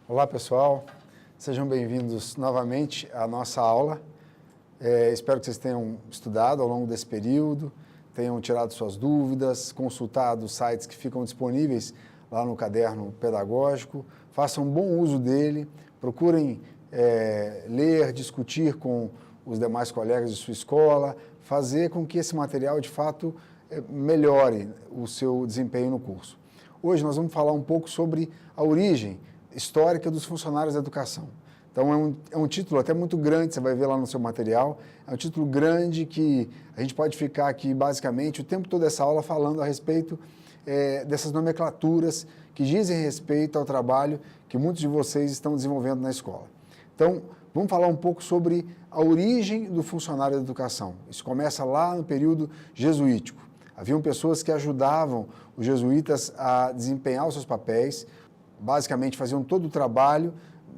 Olá pessoal, sejam bem-vindos novamente à nossa aula. Espero que vocês tenham estudado ao longo desse período, tenham tirado suas dúvidas, consultado os sites que ficam disponíveis lá no caderno pedagógico, façam bom uso dele, procurem ler, discutir com os demais colegas de sua escola, fazer com que esse material de fato melhore o seu desempenho no curso. Hoje nós vamos falar um pouco sobre a origem histórica dos funcionários da educação. Então é um título até muito grande, você vai ver lá no seu material, é um título grande que a gente pode ficar aqui basicamente o tempo todo dessa aula falando a respeito dessas nomenclaturas que dizem respeito ao trabalho que muitos de vocês estão desenvolvendo na escola. Então vamos falar um pouco sobre a origem do funcionário da educação. Isso começa lá no período jesuítico. Haviam pessoas que ajudavam os jesuítas a desempenhar os seus papéis, basicamente faziam todo o trabalho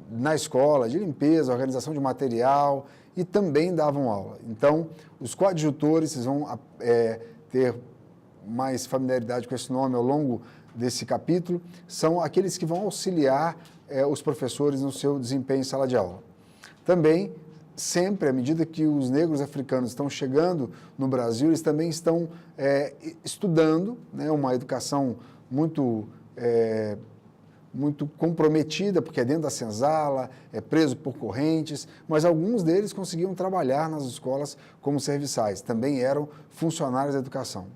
na escola, de limpeza, organização de material e também davam aula. Então, os coadjutores, vocês vão ter mais familiaridade com esse nome ao longo desse capítulo, são aqueles que vão auxiliar os professores no seu desempenho em sala de aula. Também, sempre, à medida que os negros africanos estão chegando no Brasil, eles também estão estudando, né, uma educação muito comprometida, porque é dentro da senzala, é preso por correntes, mas alguns deles conseguiam trabalhar nas escolas como serviçais, também eram funcionários da educação.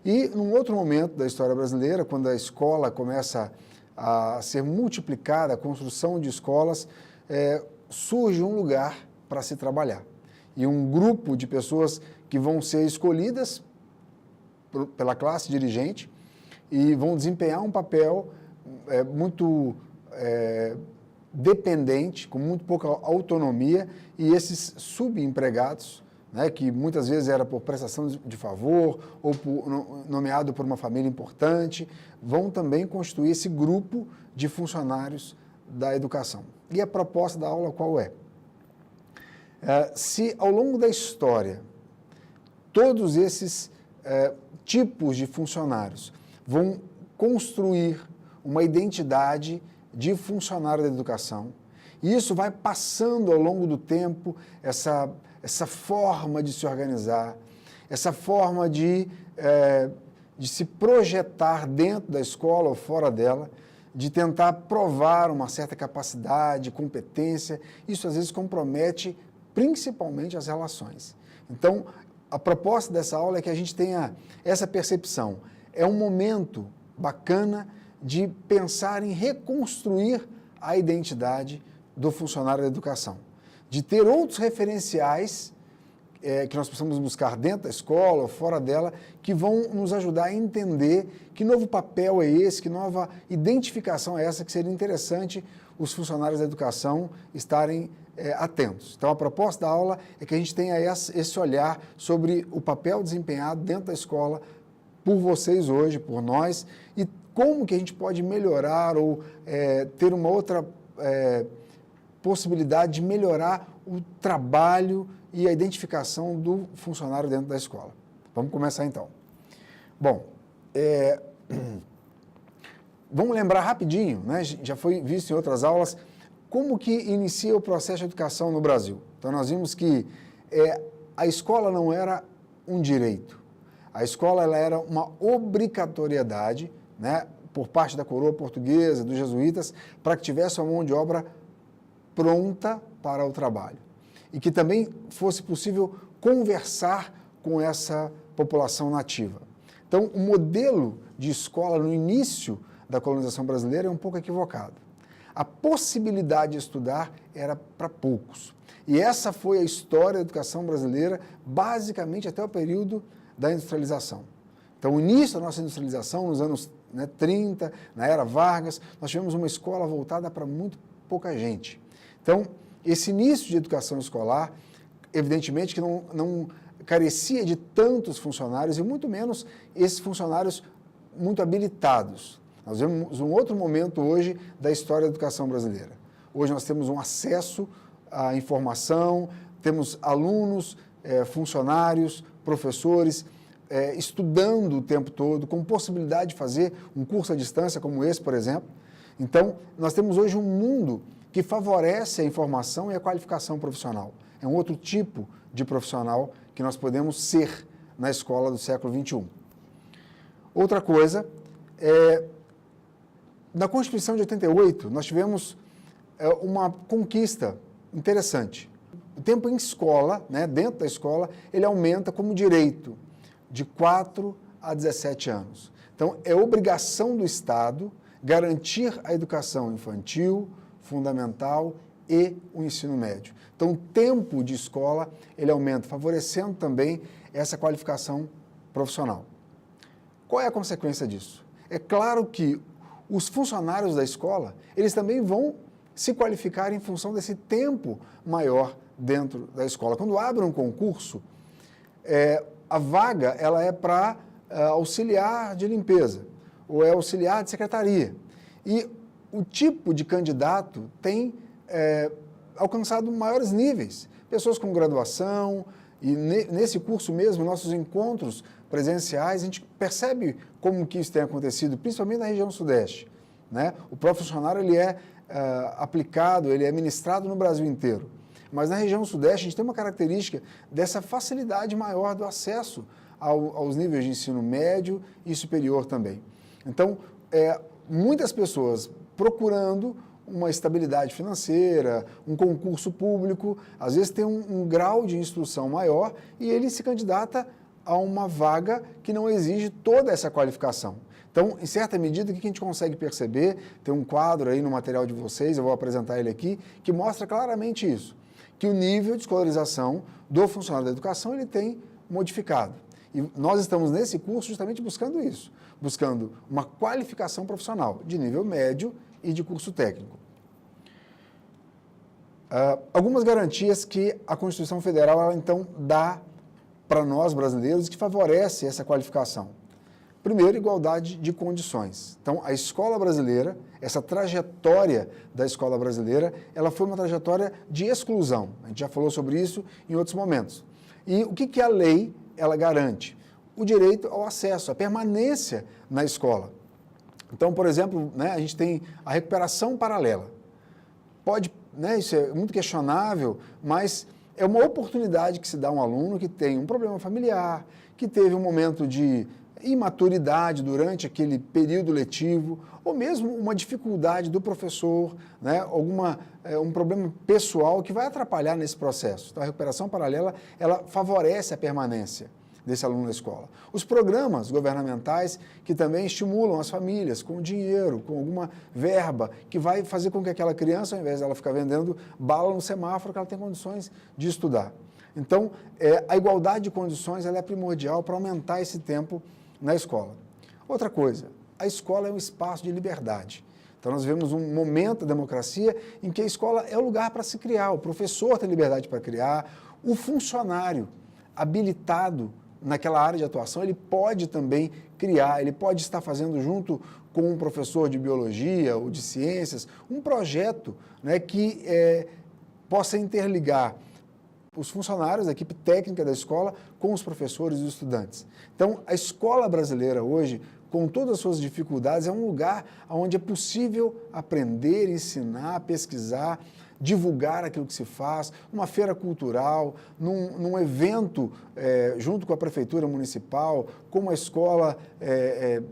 E, num outro momento da história brasileira, quando a escola começa a ser multiplicada, a construção de escolas, surge um lugar para se trabalhar. E um grupo de pessoas que vão ser escolhidas pela classe dirigente e vão desempenhar um papel muito dependente, com muito pouca autonomia, e esses subempregados, né, que muitas vezes era por prestação de favor ou nomeado por uma família importante, vão também constituir esse grupo de funcionários da educação. E a proposta da aula qual é? Se ao longo da história todos esses tipos de funcionários vão construir uma identidade de funcionário da educação, e isso vai passando ao longo do tempo, essa forma de se organizar, essa forma de se projetar dentro da escola ou fora dela, de tentar provar uma certa capacidade, competência, isso às vezes compromete principalmente as relações. Então, a proposta dessa aula é que a gente tenha essa percepção. É um momento bacana de pensar em reconstruir a identidade do funcionário da educação, de ter outros referenciais que nós precisamos buscar dentro da escola ou fora dela, que vão nos ajudar a entender que novo papel é esse, que nova identificação é essa, que seria interessante os funcionários da educação estarem atentos. Então, a proposta da aula é que a gente tenha esse olhar sobre o papel desempenhado dentro da escola por vocês hoje, por nós, e como que a gente pode melhorar ou ter uma outra possibilidade de melhorar o trabalho e a identificação do funcionário dentro da escola. Vamos começar então. Bom, vamos lembrar rapidinho, né? Já foi visto em outras aulas, como que inicia o processo de educação no Brasil. Então nós vimos que a escola não era um direito, a escola ela era uma obrigatoriedade, né, por parte da coroa portuguesa, dos jesuítas, para que tivesse uma mão de obra pronta para o trabalho. E que também fosse possível conversar com essa população nativa. Então, o modelo de escola no início da colonização brasileira é um pouco equivocado. A possibilidade de estudar era para poucos. E essa foi a história da educação brasileira, basicamente até o período da industrialização. Então, o início da nossa industrialização, nos anos 30, na era Vargas, nós tivemos uma escola voltada para muito pouca gente. Então, esse início de educação escolar, evidentemente que não carecia de tantos funcionários, e muito menos esses funcionários muito habilitados. Nós vemos um outro momento hoje da história da educação brasileira. Hoje nós temos um acesso à informação, temos alunos, funcionários, professores, estudando o tempo todo, com possibilidade de fazer um curso à distância como esse, por exemplo. Então, nós temos hoje um mundo que favorece a informação e a qualificação profissional. É um outro tipo de profissional que nós podemos ser na escola do século XXI. Outra coisa, na Constituição de 88, nós tivemos uma conquista interessante. O tempo em escola, né, dentro da escola, ele aumenta como direito de 4 a 17 anos. Então, é obrigação do Estado garantir a educação infantil, fundamental e o ensino médio. Então, o tempo de escola, ele aumenta, favorecendo também essa qualificação profissional. Qual é a consequência disso? É claro que os funcionários da escola, eles também vão se qualificar em função desse tempo maior dentro da escola. Quando abre um concurso, a vaga ela é para auxiliar de limpeza ou é auxiliar de secretaria. E o tipo de candidato tem alcançado maiores níveis. Pessoas com graduação, e nesse curso mesmo, nossos encontros presenciais, a gente percebe como que isso tem acontecido, principalmente na região sudeste, né? O profissionário ele é aplicado, ele é ministrado no Brasil inteiro. Mas na região sudeste a gente tem uma característica dessa facilidade maior do acesso aos níveis de ensino médio e superior também. Então, muitas pessoas procurando uma estabilidade financeira, um concurso público, às vezes tem um grau de instrução maior e ele se candidata a uma vaga que não exige toda essa qualificação. Então, em certa medida, o que a gente consegue perceber, tem um quadro aí no material de vocês, eu vou apresentar ele aqui, que mostra claramente isso, que o nível de escolarização do funcionário da educação ele tem modificado. E nós estamos nesse curso justamente buscando isso, buscando uma qualificação profissional de nível médio e de curso técnico. Algumas garantias que a Constituição Federal, ela, então, dá para nós brasileiros que favorece essa qualificação. Primeiro, igualdade de condições. Então, a escola brasileira, essa trajetória da escola brasileira, ela foi uma trajetória de exclusão. A gente já falou sobre isso em outros momentos. E o que a lei ela garante? O direito ao acesso, a permanência na escola. Então, por exemplo, né, a gente tem a recuperação paralela. Pode, né, isso é muito questionável, mas é uma oportunidade que se dá a um aluno que tem um problema familiar, que teve um momento de imaturidade durante aquele período letivo, ou mesmo uma dificuldade do professor, né, um problema pessoal que vai atrapalhar nesse processo. Então, a recuperação paralela, ela favorece a permanência desse aluno na escola. Os programas governamentais que também estimulam as famílias com dinheiro, com alguma verba, que vai fazer com que aquela criança, ao invés dela ficar vendendo bala no semáforo, que ela tenha condições de estudar. Então, a igualdade de condições ela é primordial para aumentar esse tempo na escola. Outra coisa, a escola é um espaço de liberdade. Então, nós vemos um momento da democracia em que a escola é o lugar para se criar, o professor tem liberdade para criar, o funcionário habilitado naquela área de atuação, ele pode também criar, ele pode estar fazendo junto com um professor de biologia ou de ciências, um projeto, né, que possa interligar os funcionários, a equipe técnica da escola, com os professores e os estudantes. Então, a escola brasileira hoje, com todas as suas dificuldades, é um lugar onde é possível aprender, ensinar, pesquisar, divulgar aquilo que se faz, uma feira cultural, num evento junto com a prefeitura municipal, com uma escola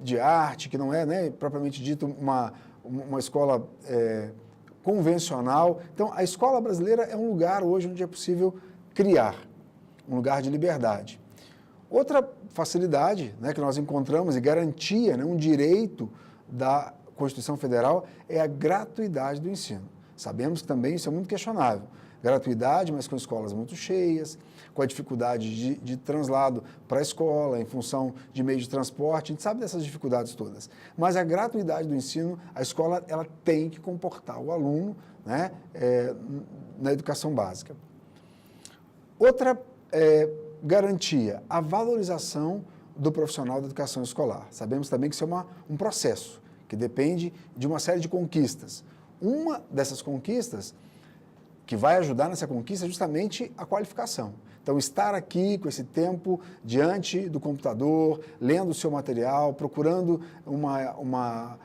de arte, que não é, né, propriamente dito uma escola convencional. Então, a escola brasileira é um lugar hoje onde é possível criar, um lugar de liberdade. Outra facilidade, né, que nós encontramos e garantia, né, um direito da Constituição Federal é a gratuidade do ensino. Sabemos que também isso é muito questionável. Gratuidade, mas com escolas muito cheias, com a dificuldade de translado para a escola, em função de meio de transporte, a gente sabe dessas dificuldades todas. Mas a gratuidade do ensino, a escola ela tem que comportar o aluno, né, na educação básica. Outra garantia, a valorização do profissional da educação escolar. Sabemos também que isso é um processo, que depende de uma série de conquistas. Uma dessas conquistas, que vai ajudar nessa conquista, é justamente a qualificação. Então, estar aqui com esse tempo diante do computador, lendo o seu material, procurando uma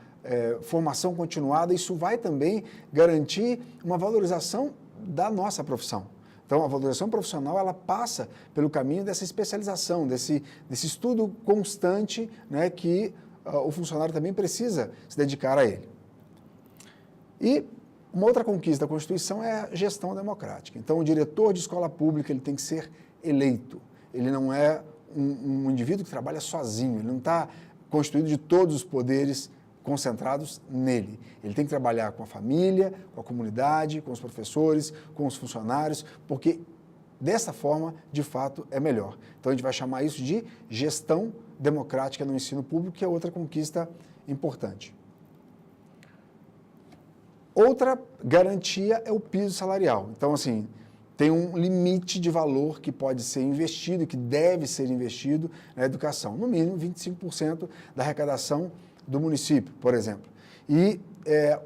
formação continuada, isso vai também garantir uma valorização da nossa profissão. Então, a valorização profissional, ela passa pelo caminho dessa especialização, desse estudo constante, né, que o funcionário também precisa se dedicar a ele. E uma outra conquista da Constituição é a gestão democrática. Então, o diretor de escola pública ele tem que ser eleito. Ele não é um indivíduo que trabalha sozinho, ele não está constituído de todos os poderes concentrados nele. Ele tem que trabalhar com a família, com a comunidade, com os professores, com os funcionários, porque dessa forma, de fato, é melhor. Então, a gente vai chamar isso de gestão democrática no ensino público, que é outra conquista importante. Outra garantia é o piso salarial. Então, assim, tem um limite de valor que pode ser investido, que deve ser investido na educação. No mínimo, 25% da arrecadação do município, por exemplo. E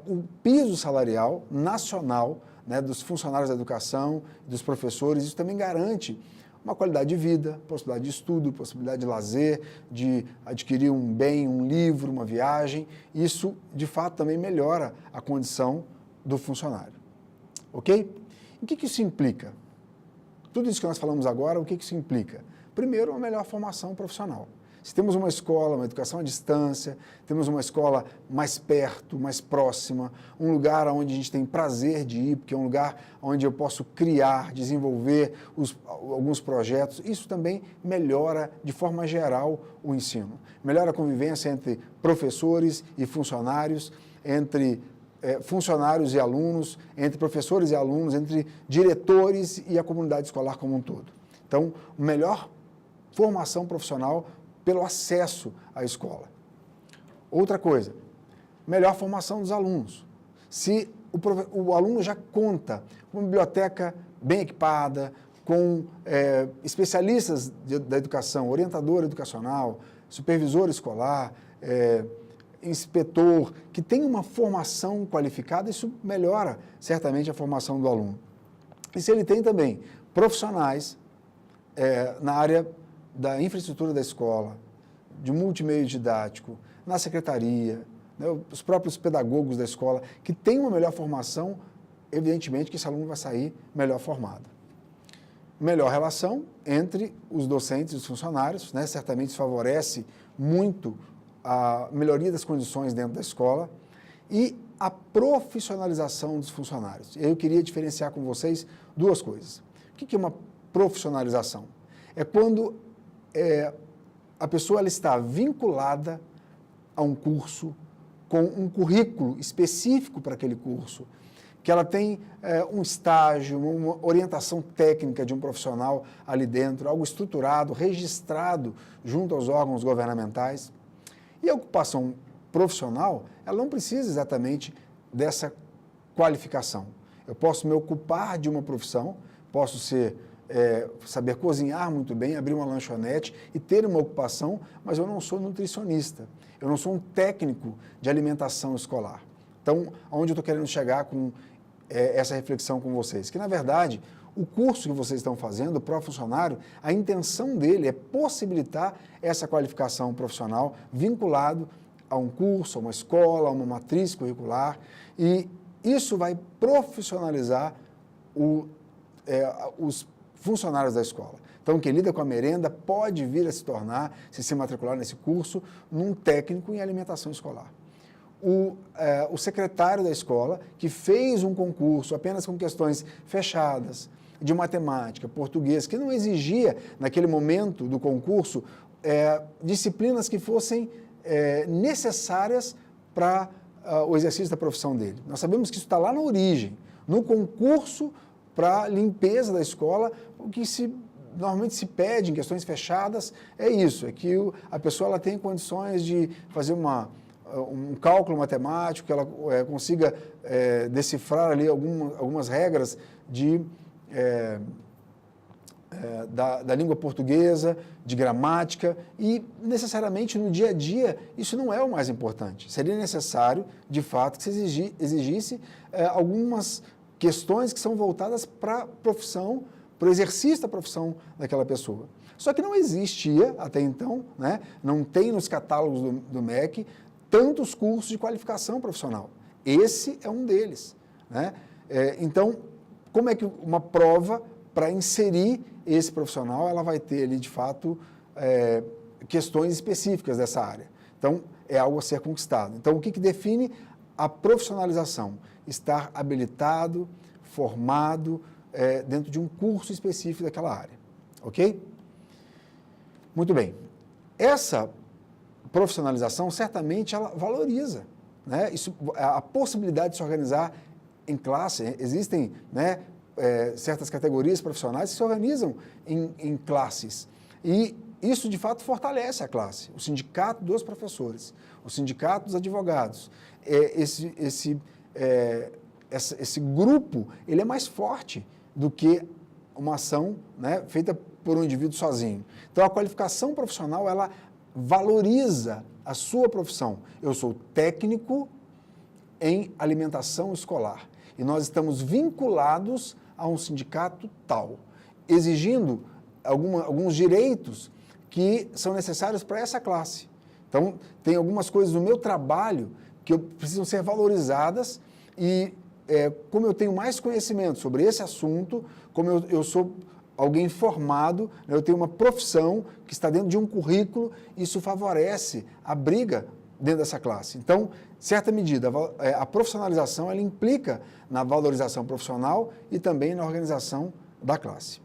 o piso salarial nacional, né, dos funcionários da educação, dos professores, isso também garante uma qualidade de vida, possibilidade de estudo, possibilidade de lazer, de adquirir um bem, um livro, uma viagem. Isso, de fato, também melhora a condição do funcionário. Ok? O que isso implica? Tudo isso que nós falamos agora, o que isso implica? Primeiro, uma melhor formação profissional. Se temos uma escola, uma educação à distância, temos uma escola mais perto, mais próxima, um lugar onde a gente tem prazer de ir, porque é um lugar onde eu posso criar, desenvolver alguns projetos, isso também melhora de forma geral o ensino. Melhora a convivência entre professores e funcionários, entre funcionários e alunos, entre professores e alunos, entre diretores e a comunidade escolar como um todo. Então, melhor formação profissional pelo acesso à escola. Outra coisa, melhor formação dos alunos. Se o aluno já conta com uma biblioteca bem equipada, com especialistas da educação, orientador educacional, supervisor escolar, inspetor, que tem uma formação qualificada, isso melhora certamente a formação do aluno. E se ele tem também profissionais na área da infraestrutura da escola, de multimeio didático, na secretaria, né, os próprios pedagogos da escola, que têm uma melhor formação, evidentemente que esse aluno vai sair melhor formado. Melhor relação entre os docentes e os funcionários, né, certamente isso favorece muito a melhoria das condições dentro da escola e a profissionalização dos funcionários. Eu queria diferenciar com vocês duas coisas. O que é uma profissionalização? É quando a pessoa ela está vinculada a um curso, com um currículo específico para aquele curso, que ela tem um estágio, uma orientação técnica de um profissional ali dentro, algo estruturado, registrado junto aos órgãos governamentais. E a ocupação profissional, ela não precisa exatamente dessa qualificação. Eu posso me ocupar de uma profissão, posso saber cozinhar muito bem, abrir uma lanchonete e ter uma ocupação, mas eu não sou nutricionista, eu não sou um técnico de alimentação escolar. Então, aonde eu estou querendo chegar com essa reflexão com vocês? Que, na verdade, o curso que vocês estão fazendo, o pró-funcionário, a intenção dele é possibilitar essa qualificação profissional vinculado a um curso, a uma escola, a uma matriz curricular, e isso vai profissionalizar os funcionários da escola. Então, quem lida com a merenda pode vir a se matricular nesse curso, num técnico em alimentação escolar. O secretário da escola, que fez um concurso apenas com questões fechadas, de matemática, português, que não exigia, naquele momento do concurso, disciplinas que fossem necessárias para o exercício da profissão dele. Nós sabemos que isso está lá na origem, no concurso para limpeza da escola, o que normalmente se pede em questões fechadas é isso, é que a pessoa ela tem condições de fazer um cálculo matemático, que ela consiga decifrar ali algumas regras da língua portuguesa, de gramática, e necessariamente no dia a dia isso não é o mais importante. Seria necessário, de fato, que se exigisse algumas questões que são voltadas para a profissão, para o exercício da profissão daquela pessoa. Só que não existia até então, né? Não tem nos catálogos do MEC tantos cursos de qualificação profissional. Esse é um deles, né? Então, como é que uma prova para inserir esse profissional, ela vai ter ali, de fato, questões específicas dessa área. Então, é algo a ser conquistado. Então, o que define a profissionalização? Estar habilitado, formado, dentro de um curso específico daquela área. Ok? Muito bem. Essa profissionalização, certamente, ela valoriza, né? A possibilidade de se organizar em classe. Existem, né, certas categorias profissionais que se organizam em classes. E isso, de fato, fortalece a classe. O sindicato dos professores, o sindicato dos advogados. Esse grupo, ele é mais forte do que uma ação, né, feita por um indivíduo sozinho. Então, a qualificação profissional, ela valoriza a sua profissão. Eu sou técnico em alimentação escolar e nós estamos vinculados a um sindicato tal, exigindo alguns direitos que são necessários para essa classe. Então, tem algumas coisas no meu trabalho que precisam ser valorizadas e, como eu tenho mais conhecimento sobre esse assunto, como eu sou alguém formado, eu tenho uma profissão que está dentro de um currículo, isso favorece a briga dentro dessa classe. Então, certa medida, a profissionalização, ela implica na valorização profissional e também na organização da classe.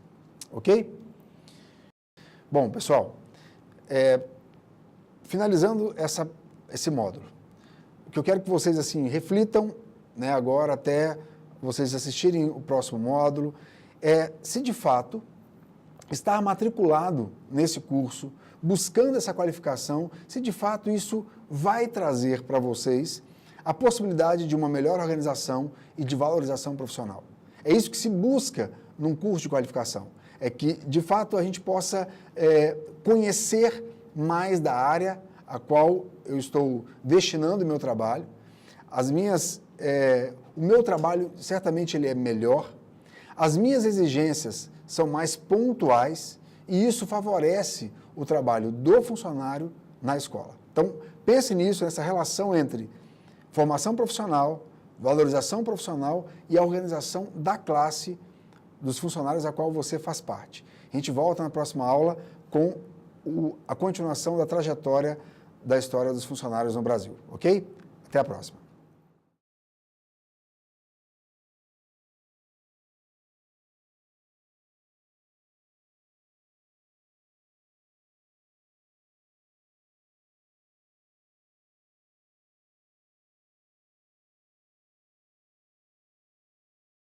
Ok? Bom, pessoal, finalizando esse módulo, o que eu quero que vocês assim reflitam, né, agora até vocês assistirem o próximo módulo, se de fato estar matriculado nesse curso, buscando essa qualificação, se de fato isso vai trazer para vocês a possibilidade de uma melhor organização e de valorização profissional. É isso que se busca num curso de qualificação, é que de fato a gente possa conhecer mais da área a qual eu estou destinando o meu trabalho. O meu trabalho certamente ele é melhor, as minhas exigências são mais pontuais e isso favorece o trabalho do funcionário na escola. Então, pense nisso, nessa relação entre formação profissional, valorização profissional e a organização da classe dos funcionários a qual você faz parte. A gente volta na próxima aula com a continuação da trajetória da história dos funcionários no Brasil, ok? Até a próxima.